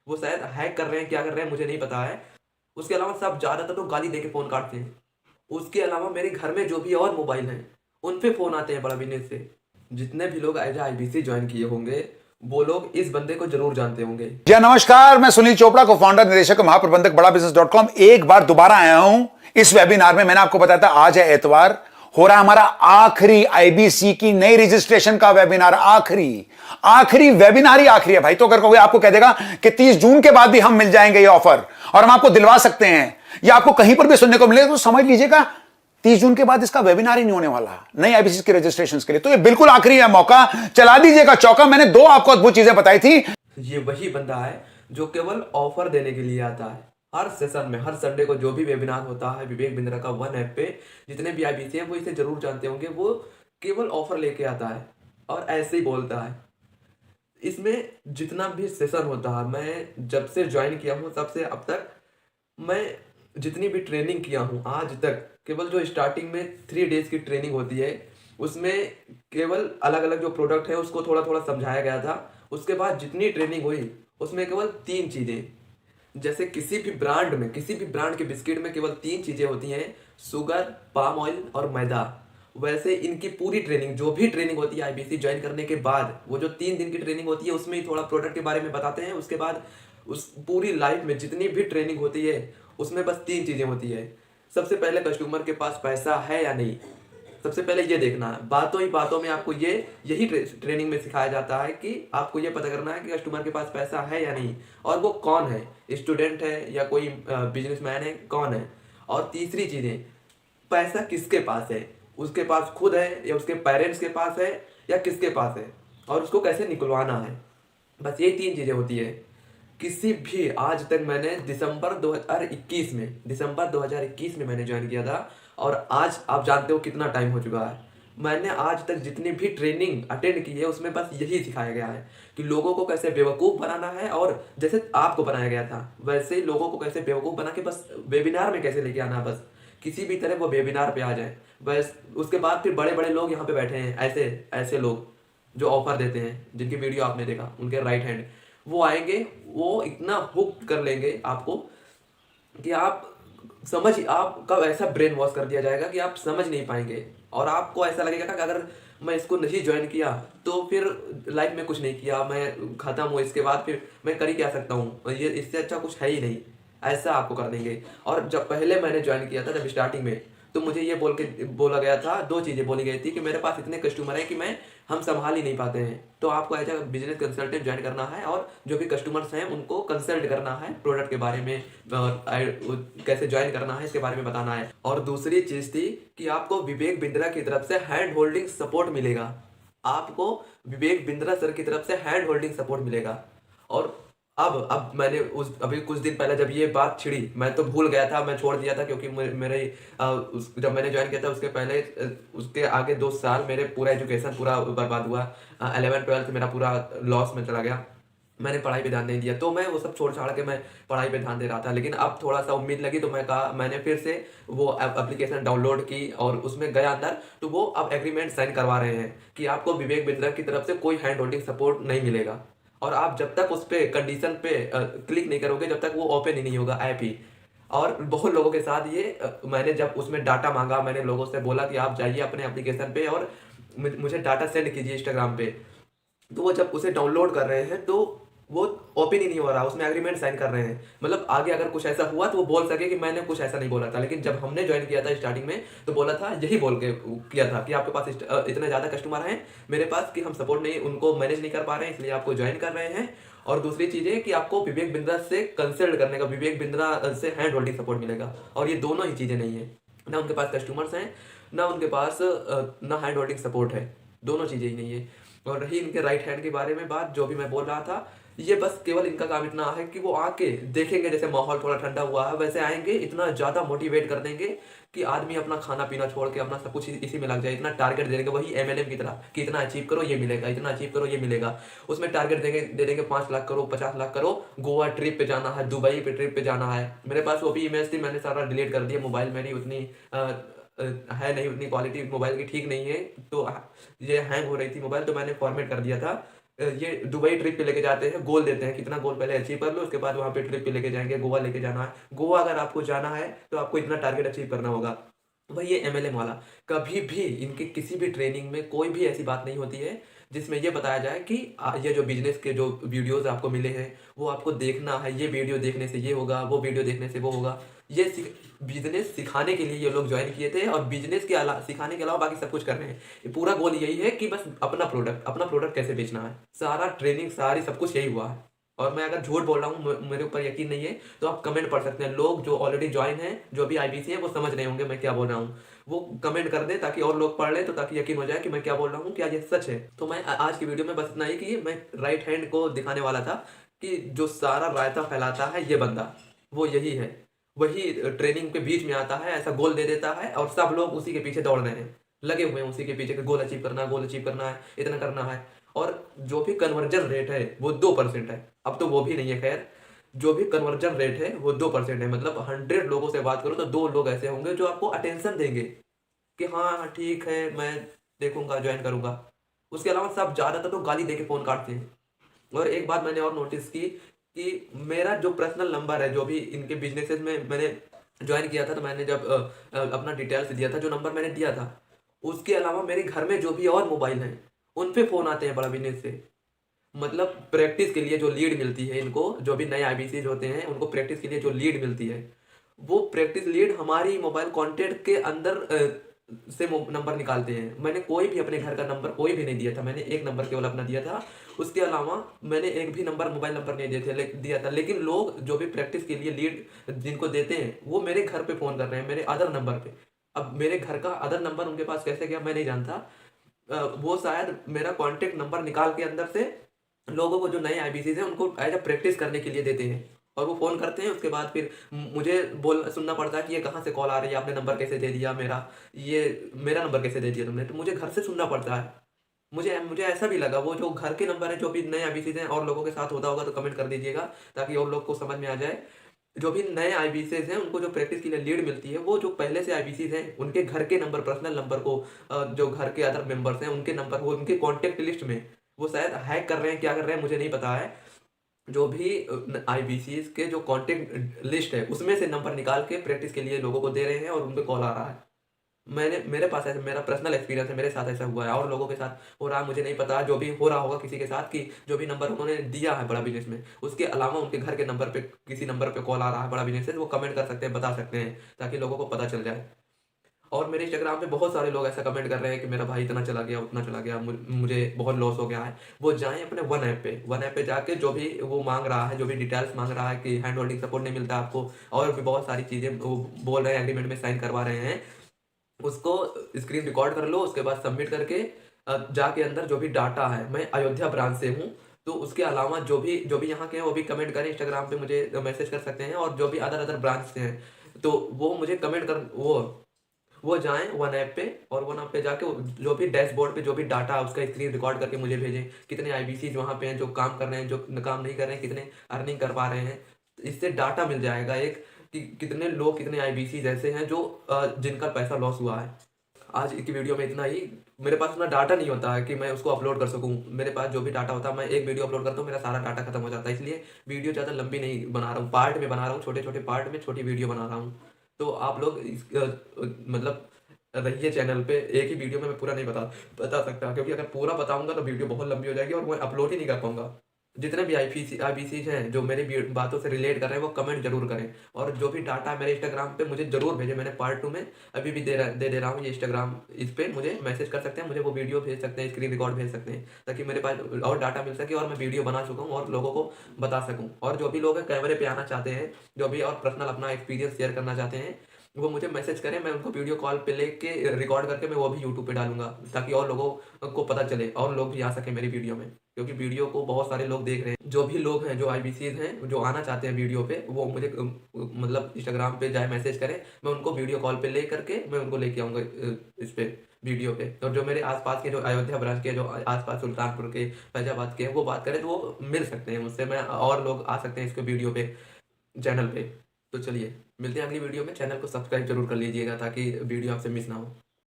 वो शायद हैक कर रहे हैं, क्या कर रहे हैं मुझे नहीं पता है। उसके अलावा सब ज़्यादातर तो गाली दे के फ़ोन काटते हैं। उसके अलावा मेरे घर में जो भी और मोबाइल हैं, उन पे फ़ोन आते हैं बड़ा बिज़नेस से। जितने भी लोग एज आईबीसी ज्वाइन किए होंगे, वो लोग इस बंदे को जरूर जानते होंगे। जी नमस्कार, मैं सुनील चोपड़ा को फाउंडर निदेशक महाप्रबंधक बड़ा बिजनेस .com एक बार दोबारा आया हूं इस वेबिनार में। मैंने आपको बताया था आज है एतवार, हो रहा है हमारा आखिरी आईबीसी की नई रजिस्ट्रेशन का वेबिनार। आखिरी वेबिनार ही आखिरी है भाई। तो अगर कोई आपको कह देगा कि 30 जून के बाद भी हम मिल जाएंगे ये ऑफर और हम आपको दिलवा सकते हैं, या आपको कहीं पर भी सुनने को मिले, तो समझ लीजिएगा 30 जून के बाद इसका वेबिनार ही नहीं होने वाला नई आईबीसी के रजिस्ट्रेशन के लिए। तो ये बिल्कुल आखिरी है मौका, चला दीजिएगा चौका। मैंने 2 आपको अद्भुत चीजें बताई थी। ये वही बंदा है जो केवल ऑफर देने के लिए आता है। हर सेशन में, हर संडे को जो भी वेबिनार होता है विवेक बिंद्रा का वन ऐप पे, जितने भी आईबीसी हैं वो इसे जरूर जानते होंगे। वो केवल ऑफर लेके आता है और ऐसे ही बोलता है। इसमें जितना भी सेशन होता है, मैं जब से ज्वाइन किया हूँ तब से अब तक मैं जितनी भी ट्रेनिंग किया हूँ आज तक, केवल जो स्टार्टिंग में 3 डेज की ट्रेनिंग होती है उसमें केवल अलग अलग जो प्रोडक्ट है उसको थोड़ा थोड़ा समझाया गया था। उसके बाद जितनी ट्रेनिंग हुई उसमें केवल 3 चीज़ें, जैसे किसी भी ब्रांड में, किसी भी ब्रांड के बिस्किट में केवल 3 चीज़ें होती हैं, शुगर, पाम ऑयल और मैदा। वैसे इनकी पूरी ट्रेनिंग, जो भी ट्रेनिंग होती है आईबीसी ज्वाइन करने के बाद, वो जो 3 दिन की ट्रेनिंग होती है उसमें ही थोड़ा प्रोडक्ट के बारे में बताते हैं। उसके बाद उस पूरी लाइफ में जितनी भी ट्रेनिंग होती है उसमें बस 3 चीज़ें होती है। सबसे पहले कस्टमर के पास पैसा है या नहीं, सबसे पहले ये देखना है। बातों ही बातों में आपको यही ट्रेनिंग में सिखाया जाता है कि आपको ये पता करना है कि कस्टमर के पास पैसा है या नहीं, और वो कौन है, स्टूडेंट है या कोई बिजनेसमैन है, कौन है। और तीसरी चीज़ें, पैसा किसके पास है, उसके पास खुद है या उसके पेरेंट्स के पास है या किसके पास है, और उसको कैसे निकलवाना है। बस ये 3 चीज़ें होती है। किसी भी, आज तक मैंने दिसंबर 2021 में मैंने ज्वाइन किया था, और आज आप जानते हो कितना टाइम हो चुका है। मैंने आज तक जितनी भी ट्रेनिंग अटेंड की है उसमें बस यही सिखाया गया है कि लोगों को कैसे बेवकूफ़ बनाना है, और जैसे आपको बनाया गया था वैसे ही लोगों को कैसे बेवकूफ़ बना के बस वेबिनार में कैसे लेके आना, बस किसी भी तरह वो वेबिनार पे आ जाए बस। उसके बाद फिर बड़े बड़े लोग यहाँ पे बैठे हैं, ऐसे ऐसे लोग जो ऑफर देते हैं, जिनकी वीडियो आपने देखा, उनके राइट हैंड, वो आएंगे, वो इतना हुक कर लेंगे आपको कि आपका ऐसा ब्रेन वॉश कर दिया जाएगा कि आप समझ नहीं पाएंगे, और आपको ऐसा लगेगा कि अगर मैं इसको नहीं ज्वाइन किया तो फिर लाइफ में कुछ नहीं किया, मैं ख़त्म हूँ, इसके बाद फिर मैं कर ही क्या सकता हूँ, ये इससे अच्छा कुछ है ही नहीं, ऐसा आपको कर देंगे। और जब पहले मैंने ज्वाइन किया था, जब स्टार्टिंग में, तो मुझे ये बोला गया था, 2 चीज़ें बोली गई थी कि मेरे पास इतने कस्टमर हैं कि हम संभाल ही नहीं पाते हैं, तो आपको as a business consultant join करना है, और जो भी कस्टमर्स हैं उनको कंसल्ट करना है प्रोडक्ट के बारे में, और कैसे ज्वाइन करना है इसके बारे में बताना है। और दूसरी चीज़ थी कि आपको विवेक बिंद्रा की तरफ से हैंड होल्डिंग सपोर्ट मिलेगा। आपको विवेक बिंद्रा सर की तरफ से हैंड होल्डिंग सपोर्ट मिलेगा। और अब मैंने अभी कुछ दिन पहले जब ये बात छिड़ी, मैं तो भूल गया था, मैं छोड़ दिया था, क्योंकि मेरे जब मैंने ज्वाइन किया था उसके पहले, उसके आगे 2 साल मेरे पूरा एजुकेशन पूरा बर्बाद हुआ। 11th-12th मेरा पूरा लॉस में चला गया, मैंने पढ़ाई पे ध्यान नहीं दिया, तो मैं वो सब छोड़ छाड़ के मैं पढ़ाई पे ध्यान दे रहा था। लेकिन अब थोड़ा सा उम्मीद लगी तो मैंने फिर से वो एप्लीकेशन डाउनलोड की और उसमें गया अंदर, तो वो अब एग्रीमेंट साइन करवा रहे हैं कि आपको विवेक बिंद्रा की तरफ से कोई हैंड होल्डिंग सपोर्ट नहीं मिलेगा, और आप जब तक उस पर कंडीशन पे क्लिक नहीं करोगे जब तक वो ओपन ही नहीं होगा ऐप ही। और बहुत लोगों के साथ ये मैंने जब उसमें डाटा मांगा, मैंने लोगों से बोला कि आप जाइए अपने एप्लीकेशन पे और मुझे डाटा सेंड कीजिए इंस्टाग्राम पे, तो वो जब उसे डाउनलोड कर रहे हैं तो वो ओपन ही नहीं हो रहा, उसमें एग्रीमेंट साइन कर रहे हैं। मतलब आगे अगर कुछ ऐसा हुआ तो वो बोल सके कि मैंने कुछ ऐसा नहीं बोला था। लेकिन जब हमने ज्वाइन किया था स्टार्टिंग में तो बोला था, यही बोल के किया था कि आपके पास इतने ज़्यादा कस्टमर हैं मेरे पास कि हम सपोर्ट नहीं, उनको मैनेज नहीं कर पा रहे हैं, इसलिए आपको ज्वाइन कर रहे हैं। और दूसरी चीज़ है कि आपको विवेक बिंद्रा से कंसल्ट करने का, विवेक बिंद्रा से हैंड होल्डिंग सपोर्ट मिलेगा। और ये दोनों ही चीज़ें नहीं है, ना उनके पास कस्टमर्स हैं, ना उनके पास ना हैंड होल्डिंग सपोर्ट है, दोनों चीज़ें ही नहीं है। और रही इनके राइट हैंड के बारे में बात, जो भी मैं बोल रहा था, ये बस केवल इनका काम इतना है कि वो आके देखेंगे, जैसे माहौल थोड़ा ठंडा हुआ है वैसे आएंगे, इतना ज़्यादा मोटिवेट कर देंगे कि आदमी अपना खाना पीना छोड़ के अपना सब कुछ इसी में लग जाए। इतना टारगेट दे देंगे, वही एमएलएम की तरह कि इतना अचीव करो ये मिलेगा, इतना अचीव करो ये मिलेगा। उसमें टारगेट दे देंगे 5 लाख करो, 50 लाख करो, गोवा ट्रिप पे जाना है, दुबई पे ट्रिप पे जाना है। मेरे पास वो भी इमेज थी, मैंने सारा डिलीट कर दिया, मोबाइल मेरी उतनी है नहीं, उतनी क्वालिटी मोबाइल की ठीक नहीं है, तो ये हैंग हो रही थी मोबाइल, तो मैंने फॉर्मेट कर दिया था। ये दुबई ट्रिप पे लेके जाते हैं, गोल देते हैं, कितना गोल पहले अचीव कर लो, उसके बाद वहाँ पे ट्रिप पे लेके जाएंगे, गोवा लेके जाना है, गोवा अगर आपको जाना है तो आपको इतना टारगेट अचीव करना होगा। भाई ये एमएलएम वाला कभी भी इनके किसी भी ट्रेनिंग में कोई भी ऐसी बात नहीं होती है जिसमें ये बताया जाए कि ये जो बिजनेस के जो वीडियोस आपको मिले हैं वो आपको देखना है, ये वीडियो देखने से ये होगा, वो वीडियो देखने से वो होगा। ये बिजनेस सिखाने के लिए ये लोग ज्वाइन किए थे और बिजनेस के अलावा सिखाने के अलावा बाकी सब कुछ कर रहे हैं। ये पूरा गोल यही है कि बस अपना प्रोडक्ट कैसे बेचना है, सारा ट्रेनिंग सारी सब कुछ यही हुआ है। और मैं अगर झूठ बोल रहा हूँ, मेरे ऊपर यकीन नहीं है तो आप कमेंट पढ़ सकते हैं। लोग जो ऑलरेडी ज्वाइन हैं, जो भी आईबीसी हैं, वो समझ रहे होंगे मैं क्या बोल रहा हूँ, वो कमेंट कर दे ताकि और लोग पढ़ ले, तो ताकि यकीन हो जाए कि मैं क्या बोल रहा हूँ, क्या ये सच है। तो मैं आज की वीडियो में बस इतना ही कि मैं राइट हैंड को दिखाने वाला था कि जो सारा रायता फैलाता है ये बंदा, वो यही है, वही ट्रेनिंग के बीच में आता है, ऐसा गोल दे देता है और सब लोग उसी के पीछे दौड़ रहे हैं, लगे हुए हैं उसी के पीछे कि गोल अचीव करना है, गोल अचीव करना है, इतना करना है। और जो भी कन्वर्जन रेट है वो 2% है, अब तो वो भी नहीं है खैर। जो भी कन्वर्जन रेट है वो 2% है, मतलब 100 लोगों से बात करो तो 2 लोग ऐसे होंगे जो आपको अटेंशन देंगे कि हाँ हाँ ठीक है मैं देखूंगा, ज्वाइन करूंगा। उसके अलावा सब ज़्यादातर तो गाली दे के फ़ोन काटते हैं। और एक बात मैंने और नोटिस की कि मेरा जो पर्सनल नंबर है, जो भी इनके बिजनेसेस में मैंने ज्वाइन किया था, तो मैंने जब अपना डिटेल्स दिया था, जो नंबर मैंने दिया था, उसके अलावा मेरे घर में जो भी और मोबाइल हैं उन पे फ़ोन आते हैं बड़ा बिजनेस से। मतलब प्रैक्टिस के लिए जो लीड मिलती है इनको, जो भी नए आईबीसीज होते हैं उनको प्रैक्टिस के लिए जो लीड मिलती है, वो प्रैक्टिस लीड हमारी मोबाइल कॉन्टैक्ट के अंदर से नंबर निकालते हैं। मैंने कोई भी अपने घर का नंबर कोई भी नहीं दिया था, मैंने एक नंबर केवल अपना दिया था। उसके अलावा मैंने एक भी नंबर मोबाइल नंबर नहीं दिए थे दिया था। लेकिन लोग जो भी प्रैक्टिस के लिए लीड जिनको देते हैं वो मेरे घर पे फ़ोन कर रहे हैं, मेरे अदर नंबर पे। अब मेरे घर का अदर नंबर उनके पास कैसे गया मैं नहीं जानता। वो शायद मेरा कॉन्टेक्ट नंबर निकाल के अंदर से लोगों को, जो नए आईबीसीज हैं, उनको एज अ प्रैक्टिस करने के लिए देते हैं। और वो फ़ोन करते हैं, उसके बाद फिर मुझे सुनना पड़ता है कि ये कहाँ से कॉल आ रही है, आपने नंबर कैसे दे दिया मेरा, ये मेरा नंबर कैसे दे दिया तुमने। तो मुझे घर से सुनना पड़ता है। मुझे मुझे ऐसा भी लगा, वो जो घर के नंबर है, जो भी नए आईबीसीज हैं और लोगों के साथ होता होगा तो कमेंट कर दीजिएगा ताकि और लोग को समझ में आ जाए। जो भी नए आईबीसीज हैं उनको जो प्रैक्टिस के लिए लीड मिलती है, वो जो पहले से आईबीसीज हैं उनके घर के नंबर, पर्सनल नंबर को, जो घर के अदर मेंबर्स हैं उनके नंबर, वो उनके कॉन्टैक्ट लिस्ट में वो शायद हैक कर रहे हैं, क्या कर रहे हैं मुझे नहीं पता है। जो भी आईबीसीज के जो कॉन्टैक्ट लिस्ट है उसमें से नंबर निकाल के प्रैक्टिस के लिए लोगों को दे रहे हैं और उन पे कॉल आ रहा है। मेरे पास ऐसा, मेरा पर्सनल एक्सपीरियंस है, मेरे साथ ऐसा हुआ है और लोगों के साथ हो रहा है, मुझे नहीं पता। जो भी हो रहा होगा किसी के साथ, कि जो भी नंबर उन्होंने दिया है बड़ा बिजनेस में, उसके अलावा उनके घर के नंबर पे किसी नंबर पे कॉल आ रहा है बड़ा बिजनेस से, वो कमेंट कर सकते हैं, बता सकते हैं ताकि लोगों को पता चल जाए। और मेरे इंस्टाग्राम पे बहुत सारे लोग ऐसा कमेंट कर रहे हैं कि मेरा भाई इतना चला गया, उतना चला गया, मुझे बहुत लॉस हो गया है। वो जाएं अपने वन ऐप पे जाके, जो भी वो मांग रहा है, जो भी डिटेल्स मांग रहा है कि हैंड होल्डिंग सपोर्ट नहीं मिलता आपको, और भी बहुत सारी चीज़ें वो बोल रहे हैं, एग्रीमेंट में साइन करवा रहे हैं, उसको स्क्रीन रिकॉर्ड कर लो। उसके बाद सबमिट करके जाके अंदर जो भी डाटा है, मैं अयोध्या ब्रांच से हूँ, तो उसके अलावा जो भी यहाँ के हैं वो भी कमेंट करें, इंस्टाग्राम पे मुझे मैसेज कर सकते हैं। और जो भी अदर अदर ब्रांच से हैं तो वो मुझे कमेंट कर, वो जाएं वन ऐप पे, और वन ऐप पे जाके जो भी डैशबोर्ड पे जो भी डाटा है उसका स्क्रीन रिकॉर्ड करके मुझे भेजें। कितने आईबीसी वहाँ पे हैं जो काम कर रहे हैं, जो काम नहीं कर रहे हैं, कितने अर्निंग कर पा रहे हैं, इससे डाटा मिल जाएगा एक, कि कितने लोग, कितने आईबीसी ऐसे हैं जो जिनका पैसा लॉस हुआ है। आज की वीडियो में इतना ही। मेरे पास उतना डाटा नहीं होता है कि मैं उसको अपलोड कर सकूं। मेरे पास जो भी डाटा होता है, मैं एक वीडियो अपलोड करता हूँ, मेरा सारा डाटा खत्म हो जाता है। इसलिए वीडियो ज़्यादा लंबी नहीं बना रहा हूँ, पार्ट में बना रहा हूँ, छोटे छोटे पार्ट में छोटी वीडियो बना रहा हूँ। तो आप लोग मतलब रहिए चैनल पे। एक ही वीडियो में मैं पूरा नहीं बता सकता, क्योंकि अगर पूरा बताऊंगा तो वीडियो बहुत लंबी हो जाएगी और मैं अपलोड ही नहीं कर पाऊंगा। जितने भी आईबीसीज हैं जो मेरी बातों से रिलेट कर रहे हैं वो कमेंट जरूर करें। और जो भी डाटा है मेरे इंस्टाग्राम पे मुझे जरूर भेजें। मैंने पार्ट 2 में अभी भी दे रहा हूँ ये इंस्टाग्राम, इस पे मुझे मैसेज कर सकते हैं, मुझे वो वीडियो भेज सकते हैं, स्क्रीन रिकॉर्ड भेज सकते हैं, ताकि मेरे पास और डाटा मिल सके और मैं वीडियो बना चुका हूँ और लोगों को बता सकूँ। और जो भी लोग कैमरे पे आना चाहते हैं, जो भी और पर्सनल अपना एक्सपीरियंस शेयर करना चाहते हैं, वो मुझे मैसेज करें, मैं उनको वीडियो कॉल पे लेके रिकॉर्ड करके मैं वो भी यूट्यूब पे डालूंगा, ताकि और लोगों को पता चले और लोग भी आ सके मेरी वीडियो में। क्योंकि वीडियो को बहुत सारे लोग देख रहे हैं। जो भी लोग हैं जो आईबीसीज हैं जो आना चाहते हैं वीडियो पे, वो मुझे मतलब इंस्टाग्राम पे जाए मैसेज करें, मैं उनको वीडियो कॉल पे ले करके मैं उनको लेके आऊँगा इस पे वीडियो पे। और जो मेरे आसपास के, जो अयोध्या ब्रांच के, जो आसपास सुल्तानपुर के, फैजाबाद के हैं, वो बात करें तो वो मिल सकते हैं मुझसे, मैं और लोग आ सकते हैं इसके वीडियो पे, चैनल पे। तो चलिए मिलते हैं अगली वीडियो में। चैनल को सब्सक्राइब जरूर कर लीजिएगा ताकि वीडियो आपसे मिस ना हो।